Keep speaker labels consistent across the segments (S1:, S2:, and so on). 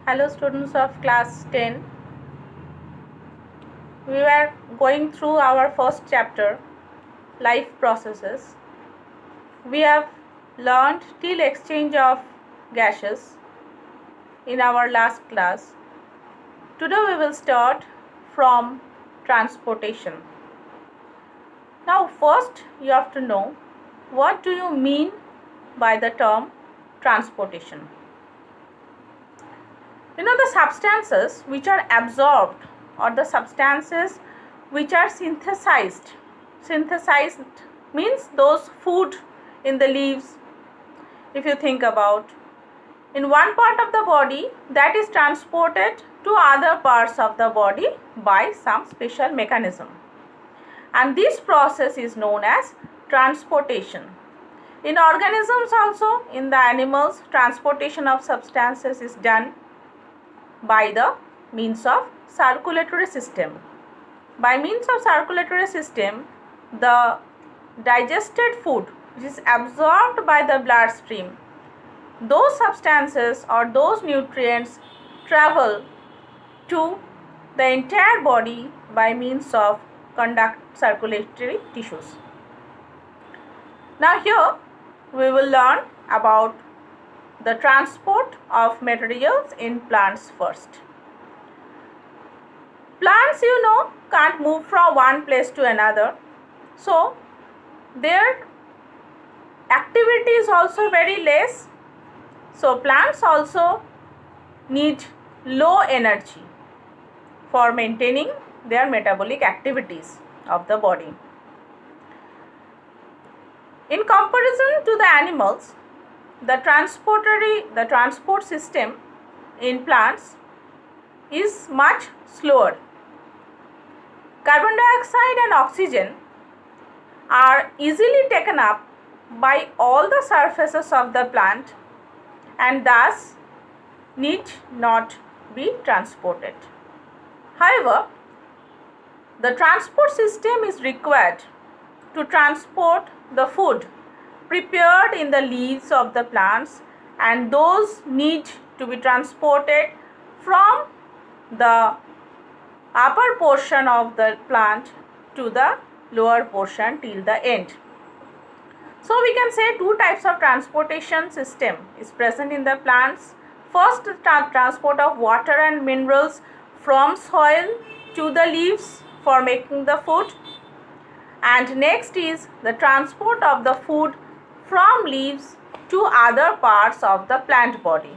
S1: Hello students of class 10. We were going through our first chapter, life processes. We have learned till exchange of gases in our last class. Today we will start from transportation. Now first you have to know, what do you mean by the term transportation? You know, the substances which are absorbed or the substances which are synthesized means those food in the leaves. If you think about, in one part of the body, that is transported to other parts of the body by some special mechanism, and this process is known as transportation. In organisms also, in the animals, transportation of substances is done by the means of circulatory system. By means of circulatory system, the digested food which is absorbed by the bloodstream, those substances or those nutrients travel to the entire body by means of circulatory tissues. Now here we will learn about the transport of materials in plants first. Plants, you know, can't move from one place to another, so their activity is also very less. So plants also need low energy for maintaining their metabolic activities of the body. In comparison to the animals, the transport system in plants is much slower. Carbon dioxide and oxygen are easily taken up by all the surfaces of the plant and thus need not be transported. However, the transport system is required to transport the food prepared in the leaves of the plants, and those need to be transported from the upper portion of the plant to the lower portion till the end. So we can say two types of transportation system is present in the plants. First, transport of water and minerals from soil to the leaves for making the food, and next is the transport of the food from leaves to other parts of the plant body,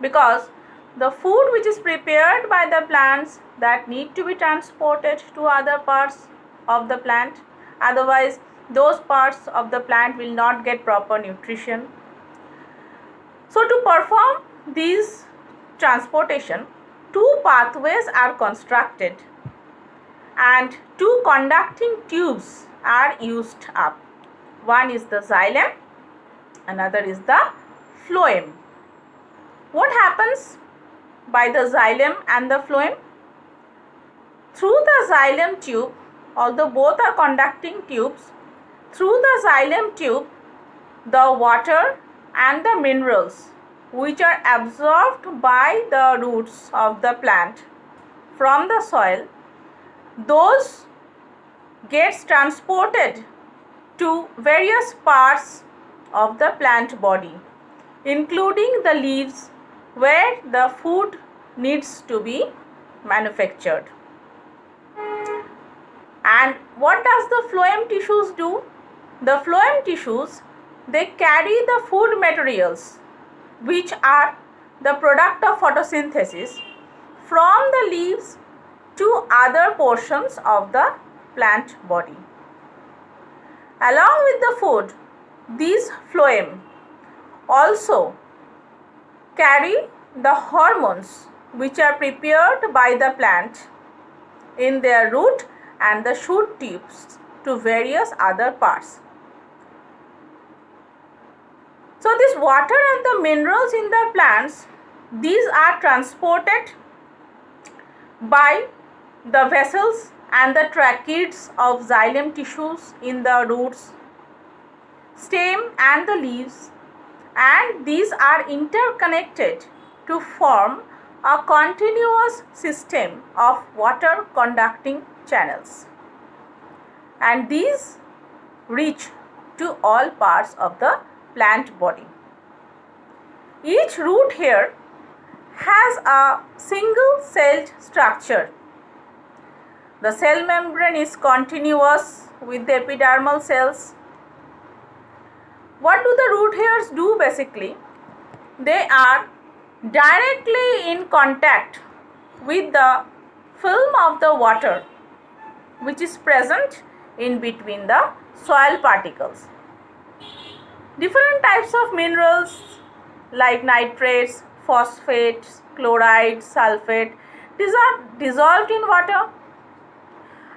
S1: because the food which is prepared by the plants that need to be transported to other parts of the plant, otherwise those parts of the plant will not get proper nutrition. So to perform these transportation, two pathways are constructed and two conducting tubes are used up. One is the xylem, another is the phloem. What happens by the xylem and the phloem? Through the xylem tube, although both are conducting tubes, through the xylem tube, the water and the minerals which are absorbed by the roots of the plant from the soil, those gets transported to various parts of the plant body, including the leaves where the food needs to be manufactured. And what does the phloem tissues do? The phloem tissues, they carry the food materials which are the product of photosynthesis from the leaves to other portions of the plant body. Along with the food, these phloem also carry the hormones which are prepared by the plant in their root and the shoot tubes to various other parts. So this water and the minerals in the plants, these are transported by the vessels and the tracheids of xylem tissues in the roots, stem and the leaves, and these are interconnected to form a continuous system of water conducting channels, and these reach to all parts of the plant body. Each root hair has a single celled structure. The cell membrane is continuous with the epidermal cells. What do the root hairs do basically? They are directly in contact with the film of the water which is present in between the soil particles. Different types of minerals like nitrates, phosphates, chloride, sulfate, these are dissolved in water,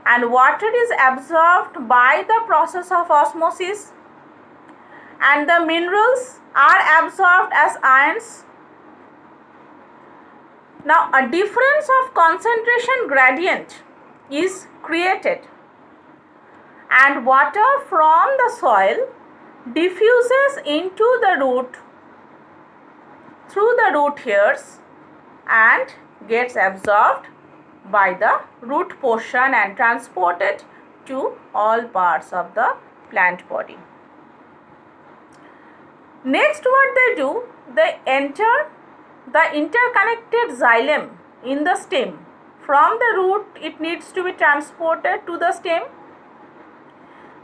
S1: and water is absorbed by the process of osmosis, and the minerals are absorbed as ions. Now a difference of concentration gradient is created, and water from the soil diffuses into the root through the root hairs and gets absorbed by the root portion and transported to all parts of the plant body. Next, what they do, they enter the interconnected xylem in the stem. From the root, it needs to be transported to the stem.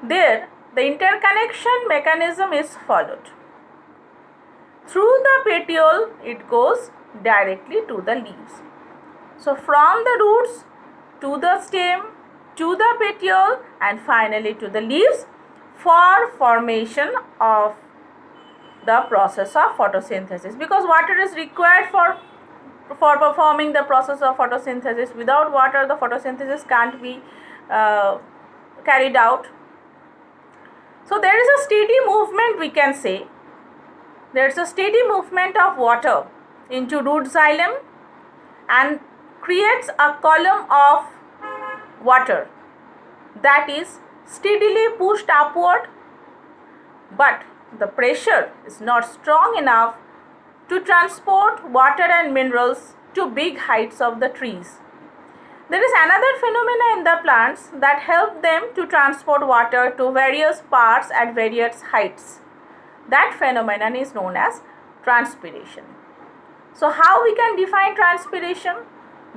S1: There, the interconnection mechanism is followed. Through the petiole, it goes directly to the leaves. So, from the roots to the stem, to the petiole, and finally to the leaves for formation of the process of photosynthesis, because water is required for performing the process of photosynthesis. Without water, the photosynthesis can't be carried out. So there is a steady movement, we can say. There is a steady movement of water into root xylem and creates a column of water that is steadily pushed upward, but the pressure is not strong enough to transport water and minerals to big heights of the trees. There is another phenomena in the plants that help them to transport water to various parts at various heights. That phenomenon is known as transpiration. So how we can define transpiration?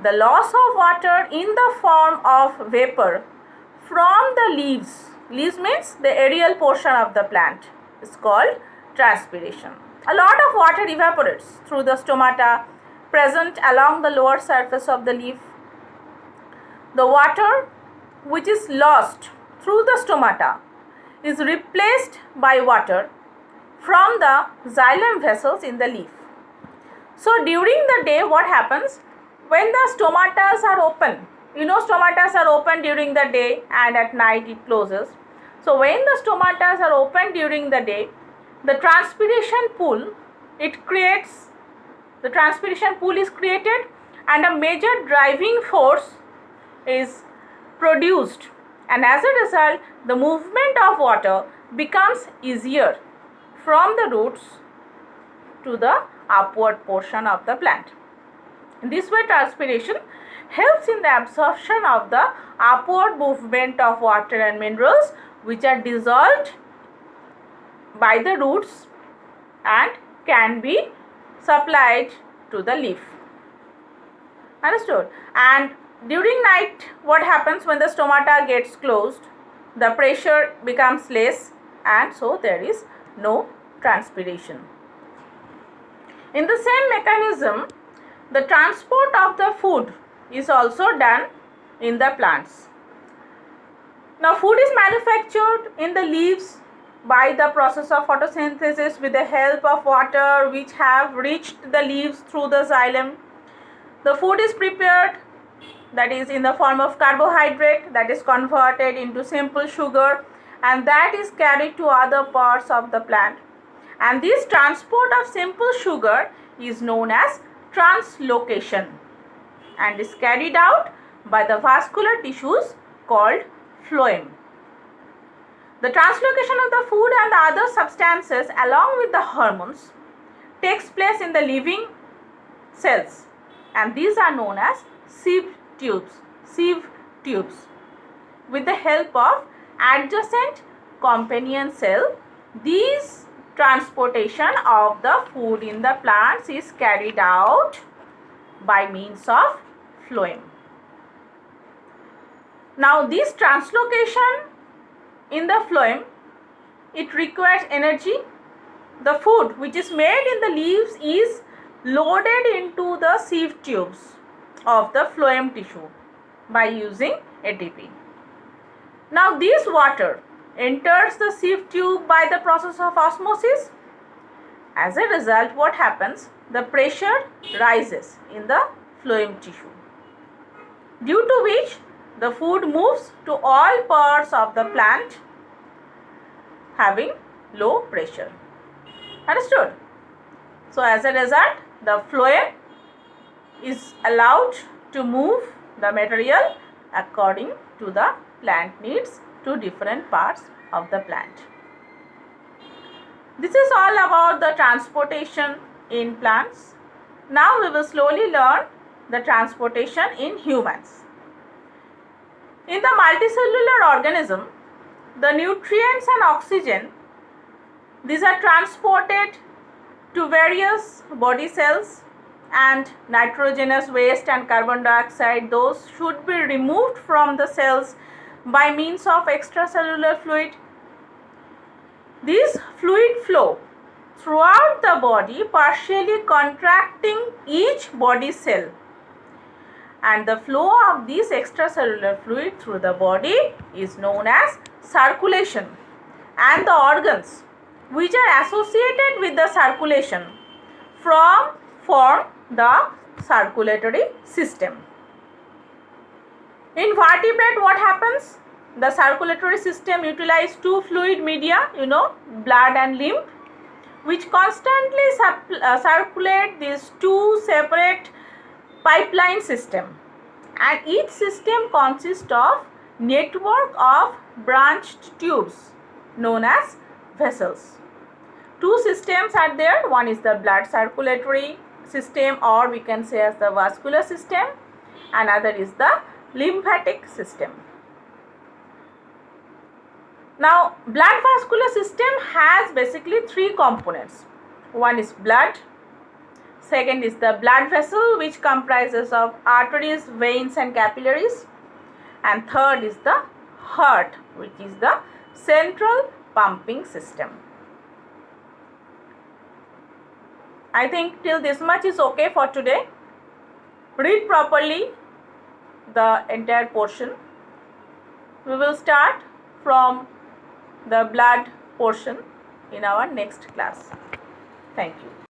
S1: The loss of water in the form of vapor from the leaves. Leaves means the aerial portion of the plant is called transpiration. A lot of water evaporates through the stomata present along the lower surface of the leaf. The water which is lost through the stomata is replaced by water from the xylem vessels in the leaf. So during the day, what happens? When the stomatas are open, stomatas are open during the day and at night it closes. So when the stomatas are open during the day, the transpiration pool is created and a major driving force is produced, and as a result the movement of water becomes easier from the roots to the upward portion of the plant. In this way, transpiration helps in the absorption of the upward movement of water and minerals which are dissolved by the roots and can be supplied to the leaf. Understood? And during night, what happens when the stomata gets closed? The pressure becomes less and so there is no transpiration. In the same mechanism, the transport of the food is also done in the plants. Now, food is manufactured in the leaves by the process of photosynthesis with the help of water which have reached the leaves through the xylem. The food is prepared, that is in the form of carbohydrate, that is converted into simple sugar, and that is carried to other parts of the plant. And this transport of simple sugar is known as translocation and is carried out by the vascular tissues called phloem. The translocation of the food and the other substances along with the hormones takes place in the living cells, and these are known as sieve tubes. With the help of adjacent companion cell, these transportation of the food in the plants is carried out by means of phloem. Now this translocation in the phloem, it requires energy. The food which is made in the leaves is loaded into the sieve tubes of the phloem tissue by using ATP. Now this water enters the sieve tube by the process of osmosis. As a result, what happens? The pressure rises in the phloem tissue, due to which the food moves to all parts of the plant having low pressure. Understood? So as a result, the phloem is allowed to move the material according to the plant needs to different parts of the plant. This is all about the transportation in plants. Now we will slowly learn the transportation in humans. In the multicellular organism, the nutrients and oxygen, these are transported to various body cells, and nitrogenous waste and carbon dioxide, those should be removed from the cells by means of extracellular fluid. This fluid flow throughout the body, partially contracting each body cell, and the flow of this extracellular fluid through the body is known as circulation, and the organs which are associated with the circulation form the circulatory system. In vertebrate, what happens? The circulatory system utilizes two fluid media, blood and lymph, which constantly circulate these two separate pipeline system, and each system consists of network of branched tubes known as vessels. Two systems are there. One is the blood circulatory system, or we can say as the vascular system. Another is the lymphatic system. Now, blood vascular system has basically three components. One is blood, second is the blood vessel, which comprises of arteries, veins and capillaries, and third is the heart, which is the central pumping system. I think till this much is okay for today. Read properly the entire portion. We will start from the blood portion in our next class. Thank you.